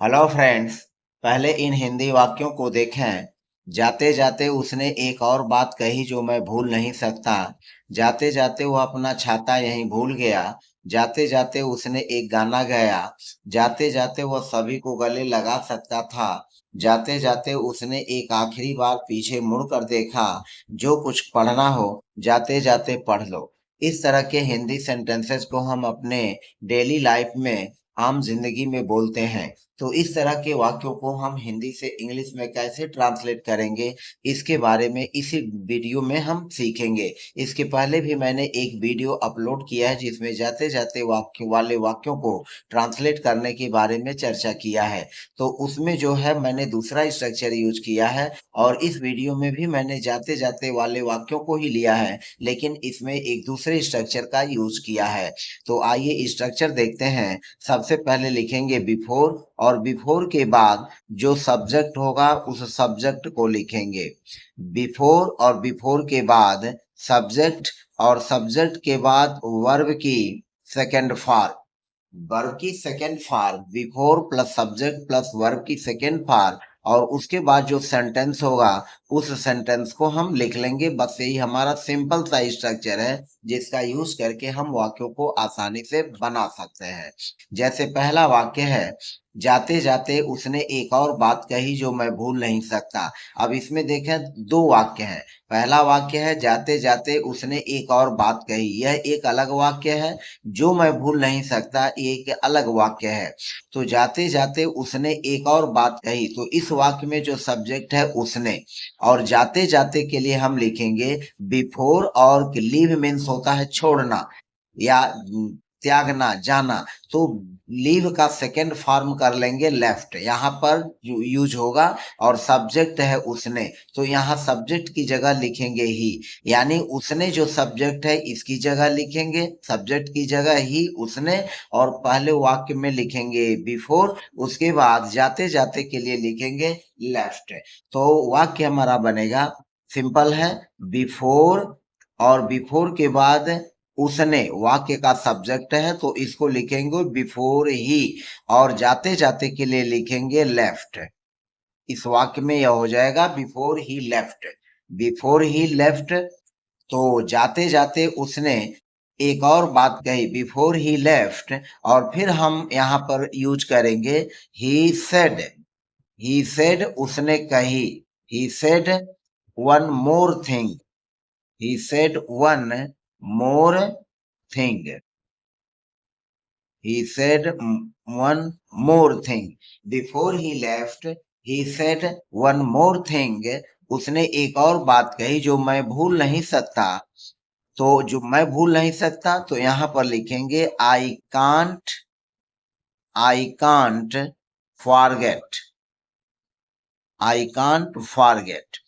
Hello friends. पहले इन हिंदी वाक्यों को देखें। जाते जाते उसने एक और बात कही जो मैं भूल नहीं सकता। जाते जाते वो अपना छाता यहीं भूल गया। जाते जाते उसने एक गाना गाया। जाते जाते वह सभी को गले लगा सकता था। जाते जाते उसने एक आखिरी बार पीछे मुड़ कर देखा। जो कुछ पढ़ना हो जाते जाते पढ़ लो। इस तरह के हिंदी सेंटेंसेस को हम अपने डेली लाइफ में आम जिंदगी में बोलते हैं। तो इस तरह के वाक्यों को हम हिंदी से इंग्लिश में कैसे ट्रांसलेट करेंगे, इसके बारे में इसी वीडियो में हम सीखेंगे। इसके पहले भी मैंने एक वीडियो अपलोड किया है जिसमें जाते जाते वाक्यों को ट्रांसलेट करने के बारे में चर्चा किया है। तो उसमें जो है मैंने दूसरा स्ट्रक्चर यूज किया है और इस वीडियो में भी मैंने जाते जाते वाले वाक्यों को ही लिया है, लेकिन इसमें एक दूसरे स्ट्रक्चर का यूज किया है। तो आइए स्ट्रक्चर देखते हैं। सबसे पहले लिखेंगे बिफोर और बिफोर के बाद जो सब्जेक्ट होगा उस सब्जेक्ट को लिखेंगे। बिफोर और बिफोर के बाद सब्जेक्ट और सब्जेक्ट के बाद वर्ब की सेकंड फॉर्म। वर्ब की second form before plus subject plus verb की सेकंड फॉर्म और उसके बाद जो सेंटेंस होगा उस सेंटेंस को हम लिख लेंगे। बस यही हमारा सिंपल सा स्ट्रक्चर है जिसका यूज करके हम वाक्यों को आसानी से बना सकते हैं। जैसे पहला वाक्य है, जाते जाते उसने एक और बात कही जो मैं भूल नहीं सकता। अब इसमें देखें दो वाक्य हैं। पहला वाक्य है जाते जाते उसने एक और बात कही, यह एक अलग वाक्य है। जो मैं भूल नहीं सकता ये एक अलग वाक्य है। तो जाते जाते उसने एक और बात कही, तो इस वाक्य में जो सब्जेक्ट है उसने, और जाते जाते के लिए हम लिखेंगे बिफोर। और लीव मीन्स होता है छोड़ना या त्यागना, जाना। तो लीव का सेकंड फॉर्म कर लेंगे लेफ्ट, यहाँ पर यूज होगा। और सब्जेक्ट है उसने, तो यहाँ सब्जेक्ट की जगह लिखेंगे ही, यानी उसने जो सब्जेक्ट है इसकी जगह लिखेंगे सब्जेक्ट की जगह ही उसने। और पहले वाक्य में लिखेंगे बिफोर, उसके बाद जाते जाते के लिए लिखेंगे लेफ्ट। तो वाक्य हमारा बनेगा, सिंपल है, बिफोर और बिफोर के बाद उसने वाक्य का सब्जेक्ट है तो इसको लिखेंगे बिफोर ही। और जाते जाते के लिए लिखेंगे लेफ्ट। इस वाक्य में यह हो जाएगा before he left. Before he left. तो जाते जाते उसने एक और बात कही बिफोर ही लेफ्ट। और फिर हम यहाँ पर यूज करेंगे ही सेड। ही सेड उसने कही। ही said one more thing. He said one more thing. He said one more thing. Before he left, he said one more thing. उसने एक और बात कही जो मैं भूल नहीं सकता। तो जो मैं भूल नहीं सकता तो यहाँ पर लिखेंगे I can't forget. I can't forget.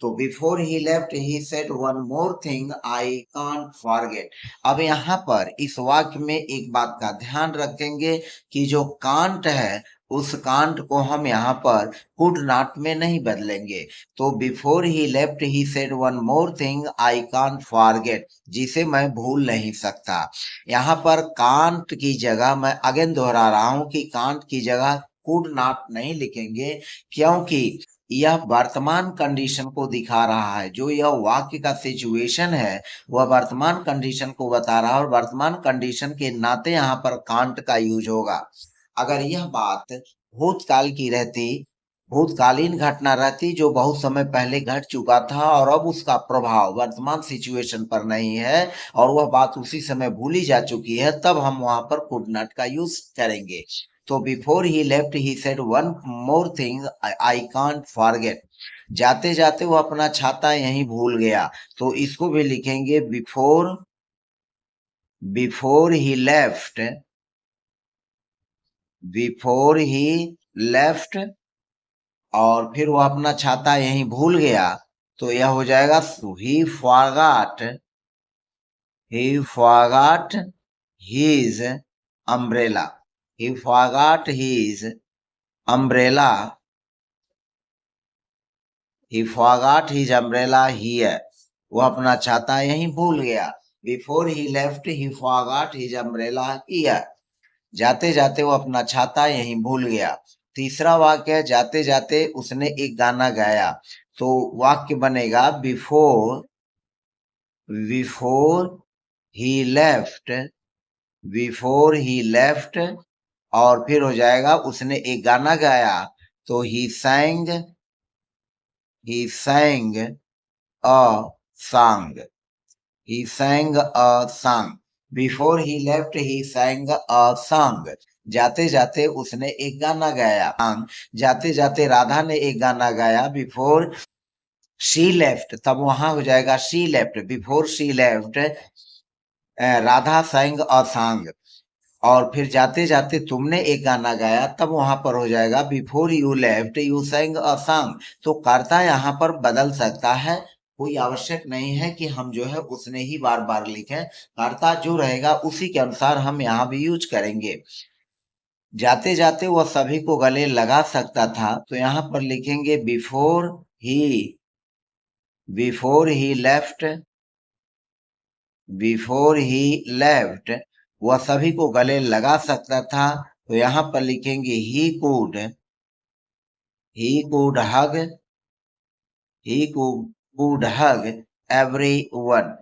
तो before he left he said one more thing I can't forget. अब यहाँ पर इस वाक्य में एक बात का ध्यान रखेंगे कि जो कांट है उस कांट को हम यहाँ पर कुड नॉट में नहीं बदलेंगे। तो before he left he said one more thing I can't forget, जिसे मैं भूल नहीं सकता। यहाँ पर कांट की जगह मैं अगेन दोहरा रहा हूं कि कांट की जगह कुड नॉट नहीं लिखेंगे, क्योंकि यह वर्तमान कंडीशन को दिखा रहा है। जो यह वाक्य का सिचुएशन है वह वर्तमान कंडीशन को बता रहा है और वर्तमान कंडीशन के नाते यहाँ पर कांट का यूज होगा। अगर यह बात भूतकाल की रहती, भूतकालीन घटना रहती जो बहुत समय पहले घट चुका था और अब उसका प्रभाव वर्तमान सिचुएशन पर नहीं है और वह बात उसी समय भूली जा चुकी है, तब हम वहां पर कुड नॉट का यूज करेंगे। तो before he left he said one more thing I can't forget. जाते जाते वो अपना छाता यहीं भूल गया, तो इसको भी लिखेंगे before he left. Before he left और फिर वो अपना छाता यहीं भूल गया, तो यह हो जाएगा ही forgot his umbrella. He forgot his umbrella. He forgot his umbrella here. वो अपना छाता यहीं भूल गया। Before he left he forgot his umbrella here. जाते जाते वो अपना छाता यहीं भूल गया। तीसरा वाक्य है जाते जाते उसने एक गाना गाया, तो वाक्य बनेगा before before he left before he left, और फिर हो जाएगा उसने एक गाना गाया, तो ही sang a song he sang a song before he left he sang a song। जाते जाते उसने एक गाना गाया, जाते जाते राधा ने एक गाना गाया, बिफोर शी लेफ्ट, तब वहां हो जाएगा she left, before she left Radha sang a song। और फिर जाते जाते तुमने एक गाना गाया, तब वहां पर हो जाएगा before you left you sang a song। तो कर्ता यहाँ पर बदल सकता है, कोई आवश्यक नहीं है कि हम जो है उसने ही बार बार लिखें, कर्ता जो रहेगा उसी के अनुसार हम यहाँ भी यूज करेंगे। जाते जाते वह सभी को गले लगा सकता था, तो यहाँ पर लिखेंगे बिफोर ही लेफ्ट वह सभी को गले लगा सकता था, तो यहाँ पर लिखेंगे he could hug everyone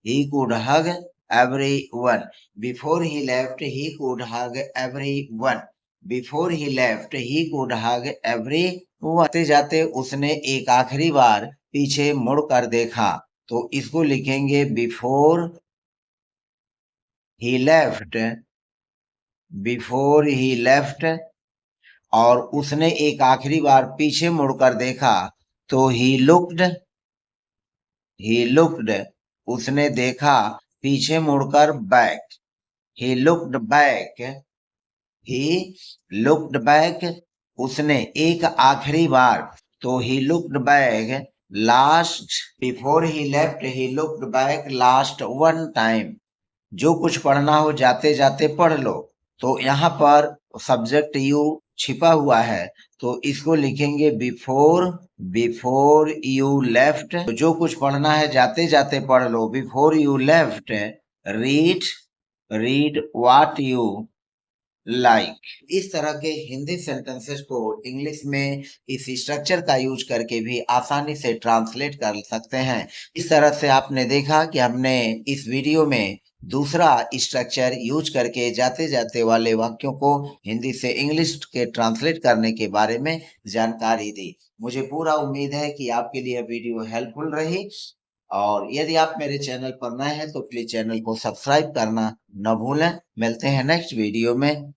he could hug everyone before he left he could hug everyone before he left he could hug everyone। जाते जाते उसने एक आखिरी बार पीछे मुड़कर देखा, तो इसको लिखेंगे बिफोर ही लेफ्ट, और उसने एक आखिरी बार पीछे मुड़कर देखा, तो ही लुक्ड उसने देखा, पीछे मुड़कर he looked back ही उसने एक आखिरी बार, तो he looked back before he left he looked back last one time. जो कुछ पढ़ना हो जाते जाते पढ़ लो, तो यहाँ पर सब्जेक्ट यू छिपा हुआ है, तो इसको लिखेंगे बिफोर यू लेफ्ट। तो जो कुछ पढ़ना है जाते जाते पढ़ लो, before you left read what you like. इस तरह के हिंदी सेंटेंसेस को इंग्लिश में इस स्ट्रक्चर का यूज करके भी आसानी से ट्रांसलेट कर सकते हैं। इस तरह से आपने देखा कि हमने इस वीडियो में दूसरा स्ट्रक्चर यूज करके जाते जाते वाले वाक्यों को हिंदी से इंग्लिश के ट्रांसलेट करने के बारे में जानकारी दी। मुझे पूरा उम्मीद है कि आपके लिए वीडियो हेल्पफुल रही, और यदि आप मेरे चैनल पर नए हैं तो प्लीज चैनल को सब्सक्राइब करना न भूलें। मिलते हैं नेक्स्ट वीडियो में।